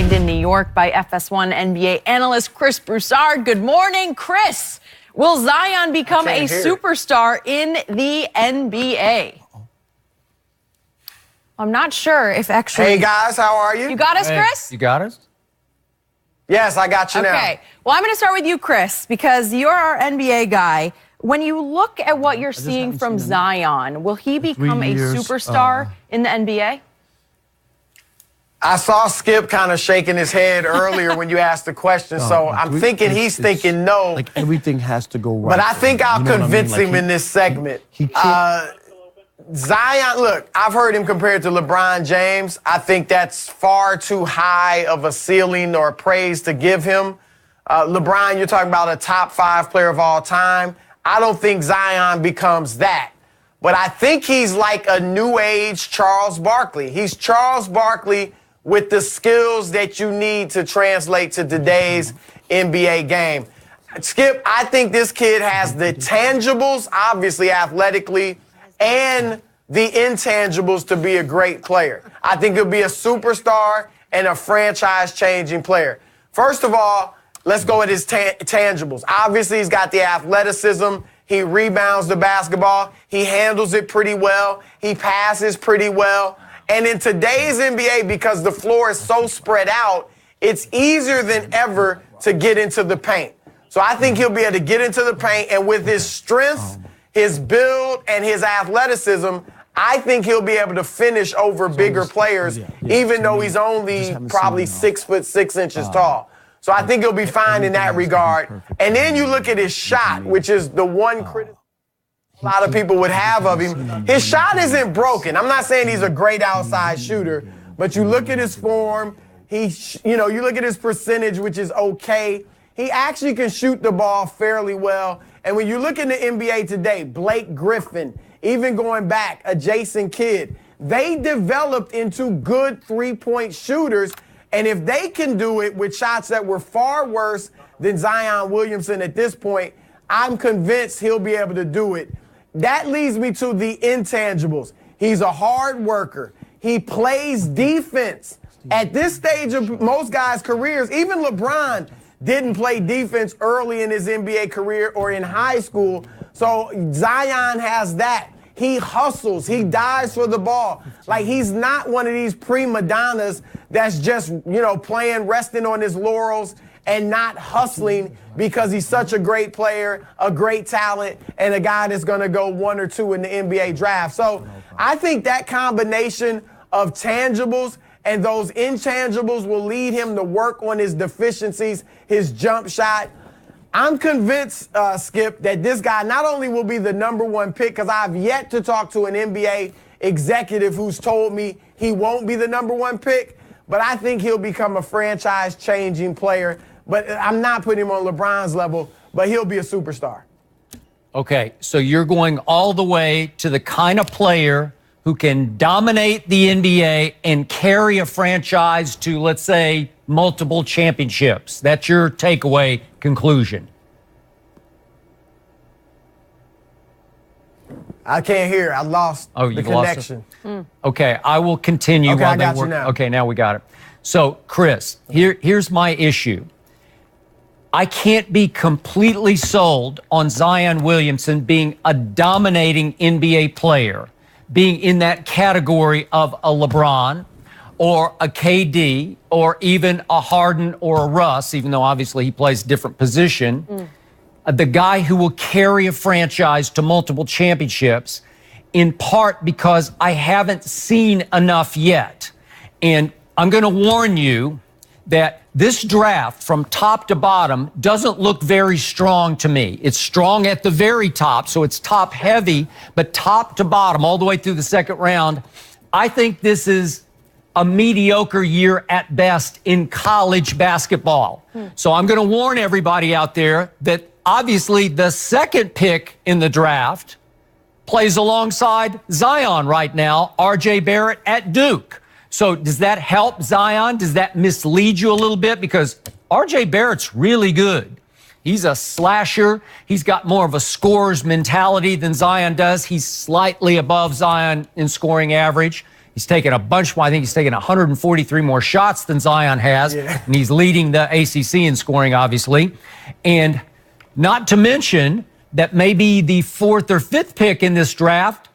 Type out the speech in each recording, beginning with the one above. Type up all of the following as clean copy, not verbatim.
joined in New York by FS1 NBA analyst Chris Broussard. Good morning, Chris. Will Zion become a superstar in the NBA? I'm not sure if actually... Hey, guys, how are you? You got us, Chris? You got us? Yes, I got you now. Okay. Well, I'm going to start with you, Chris, because you're our NBA guy. When you look at what you're seeing from Zion, will he become a superstar in the NBA? I saw Skip kind of shaking his head earlier when you asked the question, so I'm thinking he's thinking no. Like everything has to go right. But I think I'll convince him in this segment. Zion, look, I've heard him compared to LeBron James. I think that's far too high of a ceiling or praise to give him. LeBron, you're talking about a top 5 player of all time. I don't think Zion becomes that. But I think he's like a new age Charles Barkley. He's Charles Barkley with the skills that you need to translate to today's NBA game. Skip, I think this kid has the tangibles, obviously athletically, and the intangibles to be a great player. I think he'll be a superstar and a franchise-changing player. First of all, let's go at his tangibles. Obviously, he's got the athleticism. He rebounds the basketball. He handles it pretty well. He passes pretty well. And in today's NBA, because the floor is so spread out, it's easier than ever to get into the paint. So I think he'll be able to get into the paint, and with his strength, his build, and his athleticism, I think he'll be able to finish over bigger players, even though he's only probably 6'6" tall. So I think he'll be fine in that regard. And then you look at his shot, which is the one criticism a lot of people would have of him. His shot isn't broken. I'm not saying he's a great outside shooter, but you look at his form, you look at his percentage, which is okay. He actually can shoot the ball fairly well. And when you look in the NBA today, Blake Griffin, even going back, a Jason Kidd, they developed into good three-point shooters. And if they can do it with shots that were far worse than Zion Williamson at this point, I'm convinced he'll be able to do it. That leads me to the intangibles. He's a hard worker. He plays defense. At this stage of most guys' careers, even LeBron didn't play defense early in his NBA career or in high school. So Zion has that. He hustles. He dives for the ball. Like, he's not one of these prima donnas that's just, playing, resting on his laurels and not hustling because he's such a great player, a great talent, and a guy that's going to go 1 or 2 in the NBA draft. So I think that combination of tangibles and those intangibles will lead him to work on his deficiencies, his jump shot. I'm convinced, Skip, that this guy not only will be the #1 pick, because I've yet to talk to an NBA executive who's told me he won't be the #1 pick, but I think he'll become a franchise-changing player. But I'm not putting him on LeBron's level, but he'll be a superstar. Okay, so you're going all the way to the kind of player who can dominate the NBA and carry a franchise to, let's say, multiple championships. That's your takeaway conclusion. I can't hear. I lost the connection. Okay, I will continue. Okay, while I got you now. Okay, now we got it. So, Chris, here's my issue. I can't be completely sold on Zion Williamson being a dominating NBA player, being in that category of a LeBron or a KD or even a Harden or a Russ, even though obviously he plays a different position. The guy who will carry a franchise to multiple championships, in part because I haven't seen enough yet. And I'm going to warn you that this draft from top to bottom doesn't look very strong to me. It's strong at the very top, so it's top heavy, but top to bottom, all the way through the second round, I think this is a mediocre year at best in college basketball. So I'm going to warn everybody out there that obviously the second pick in the draft plays alongside Zion right now, R.J. Barrett at Duke. So does that help Zion? Does that mislead you a little bit? Because R.J. Barrett's really good. He's a slasher. He's got more of a scorer's mentality than Zion does. He's slightly above Zion in scoring average. He's taken a bunch more. I think he's taken 143 more shots than Zion has, and he's leading the ACC in scoring, obviously. And not to mention that maybe the 4th or 5th pick in this draft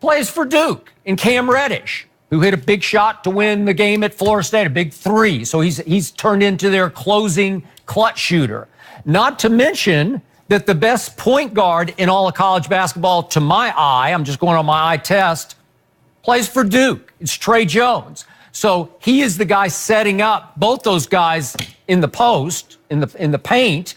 plays for Duke in Cam Reddish, who hit a big shot to win the game at Florida State, a big 3. So he's turned into their closing clutch shooter. Not to mention that the best point guard in all of college basketball, to my eye, I'm just going on my eye test, plays for Duke. It's Trey Jones. So he is the guy setting up both those guys in the post, in the paint.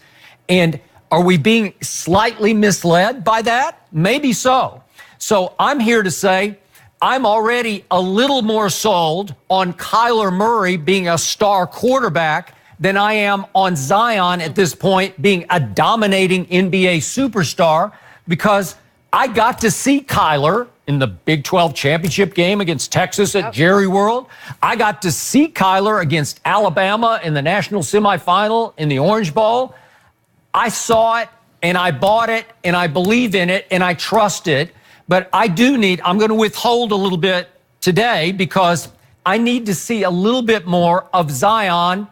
And are we being slightly misled by that? Maybe so. So I'm here to say I'm already a little more sold on Kyler Murray being a star quarterback than I am on Zion at this point being a dominating NBA superstar, because I got to see Kyler in the Big 12 championship game against Texas at Jerry World. I got to see Kyler against Alabama in the national semifinal in the Orange Bowl. I saw it and I bought it and I believe in it and I trust it. But I'm going to withhold a little bit today because I need to see a little bit more of Zion.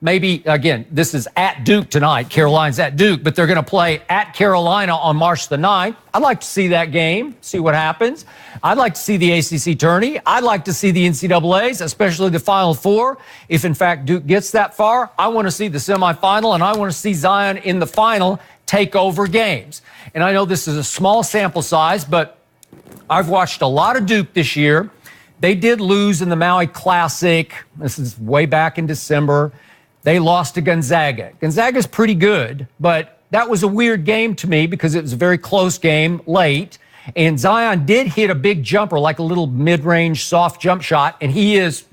Maybe, again, this is at Duke tonight. Carolina's at Duke, but they're going to play at Carolina on March the 9th. I'd like to see that game, see what happens. I'd like to see the ACC tourney. I'd like to see the NCAAs, especially the Final Four. If, in fact, Duke gets that far, I want to see the semifinal, and I want to see Zion in the final take over games. And I know this is a small sample size, but I've watched a lot of Duke this year. They did lose in the Maui Classic. This is way back in December. They lost to Gonzaga. Gonzaga's pretty good, but that was a weird game to me because it was a very close game late. And Zion did hit a big jumper, like a little mid-range soft jump shot, and he's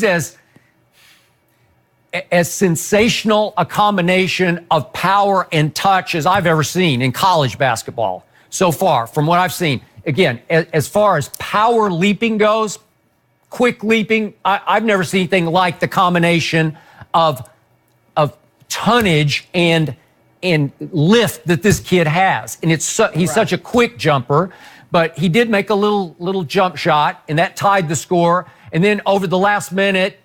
as sensational a combination of power and touch as I've ever seen in college basketball so far, from what I've seen. Again, as far as power leaping goes, quick leaping, I've never seen anything like the combination of tonnage and lift that this kid has. And he's such a quick jumper, but he did make a little jump shot, and that tied the score. And then over the last minute,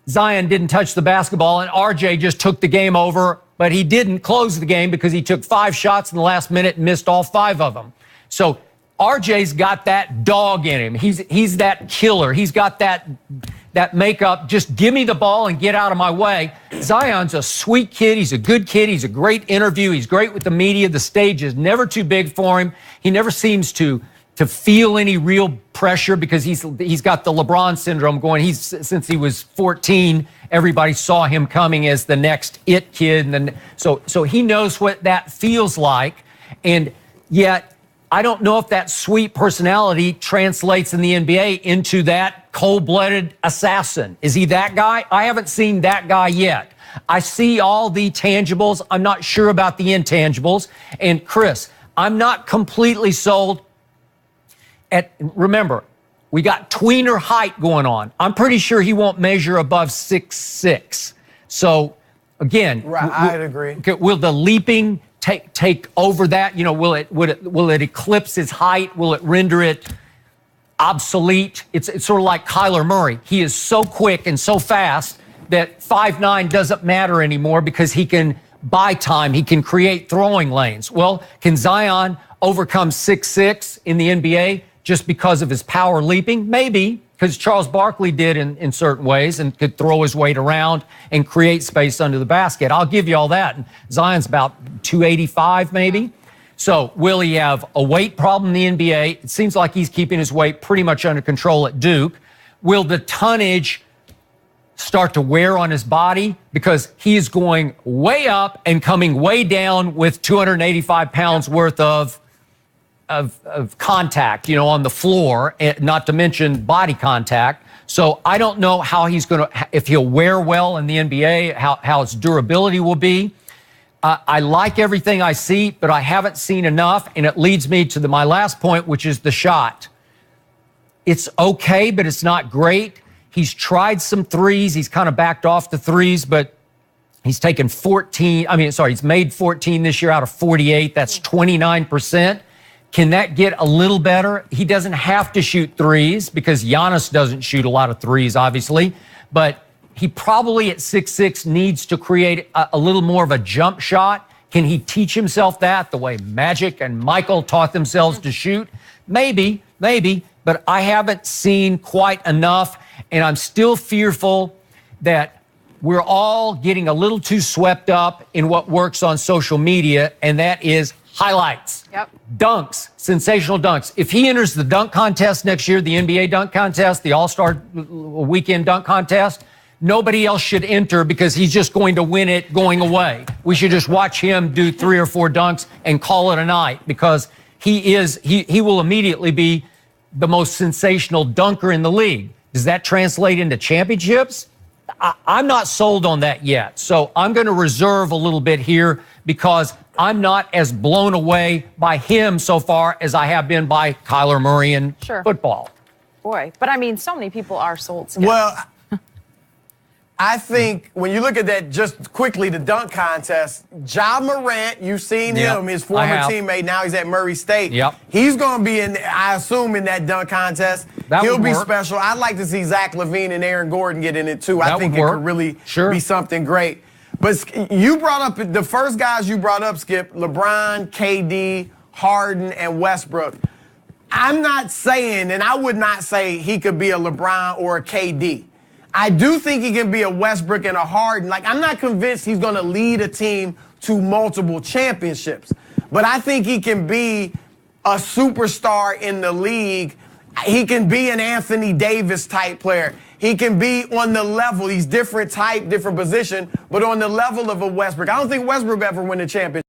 Zion didn't touch the basketball, and RJ just took the game over, but he didn't close the game because he took 5 shots in the last minute and missed all 5 of them. So RJ's got that dog in him. He's that killer. He's got that makeup. Just give me the ball and get out of my way. Zion's a sweet kid. He's a good kid. He's a great interview. He's great with the media. The stage is never too big for him. He never seems to feel any real pressure because he's got the LeBron syndrome going. Since he was 14, everybody saw him coming as the next it kid. And then, so he knows what that feels like. And yet, I don't know if that sweet personality translates in the NBA into that cold-blooded assassin. Is he that guy? I haven't seen that guy yet. I see all the tangibles. I'm not sure about the intangibles. And Chris, I'm not completely sold. Remember, we got tweener height going on. I'm pretty sure he won't measure above 6'6". So, again, right, I'd agree. Will the leaping take over that? You know, will it eclipse his height? Will it render it obsolete? It's sort of like Kyler Murray. He is so quick and so fast that 5'9" doesn't matter anymore because he can buy time. He can create throwing lanes. Well, can Zion overcome 6'6" in the NBA just because of his power leaping? Maybe, because Charles Barkley did in certain ways and could throw his weight around and create space under the basket. I'll give you all that. And Zion's about 285 maybe. So will he have a weight problem in the NBA? It seems like he's keeping his weight pretty much under control at Duke. Will the tonnage start to wear on his body? Because he is going way up and coming way down with 285 pounds worth of contact, on the floor, not to mention body contact. So I don't know how if he'll wear well in the NBA, how its durability will be. I like everything I see, but I haven't seen enough, and it leads me to my last point, which is the shot. It's okay, but it's not great. He's tried some threes. He's kind of backed off the threes, but he's he's made 14 this year out of 48. That's 29%. Can that get a little better? He doesn't have to shoot threes because Giannis doesn't shoot a lot of threes, obviously. But he probably at 6'6" needs to create a little more of a jump shot. Can he teach himself that the way Magic and Michael taught themselves to shoot? Maybe. But I haven't seen quite enough. And I'm still fearful that we're all getting a little too swept up in what works on social media, and that is highlights. Yep. Dunks, sensational dunks. If he enters the dunk contest next year, the NBA dunk contest, the All-Star weekend dunk contest, nobody else should enter because he's just going to win it going away. We should just watch him do 3 or 4 dunks and call it a night because he will immediately be the most sensational dunker in the league. Does that translate into championships? I'm not sold on that yet. So I'm going to reserve a little bit here because I'm not as blown away by him so far as I have been by Kyler Murray in football. Boy, but I mean, so many people are sold. Skip. Well, I think when you look at that just quickly, the dunk contest, Ja Morant, you've seen him, his former teammate, now he's at Murray State. He's going to be in, I assume, in that dunk contest. He'll be special. I'd like to see Zach LaVine and Aaron Gordon get in it too. I think it could really be something great. But you brought up, the first guys you brought up, Skip, LeBron, KD, Harden, and Westbrook. I'm not saying, and I would not say he could be a LeBron or a KD. I do think he can be a Westbrook and a Harden. Like, I'm not convinced he's going to lead a team to multiple championships. But I think he can be a superstar in the league. He can be an Anthony Davis type player. He can be on the level. He's different type, different position, but on the level of a Westbrook. I don't think Westbrook ever win a championship.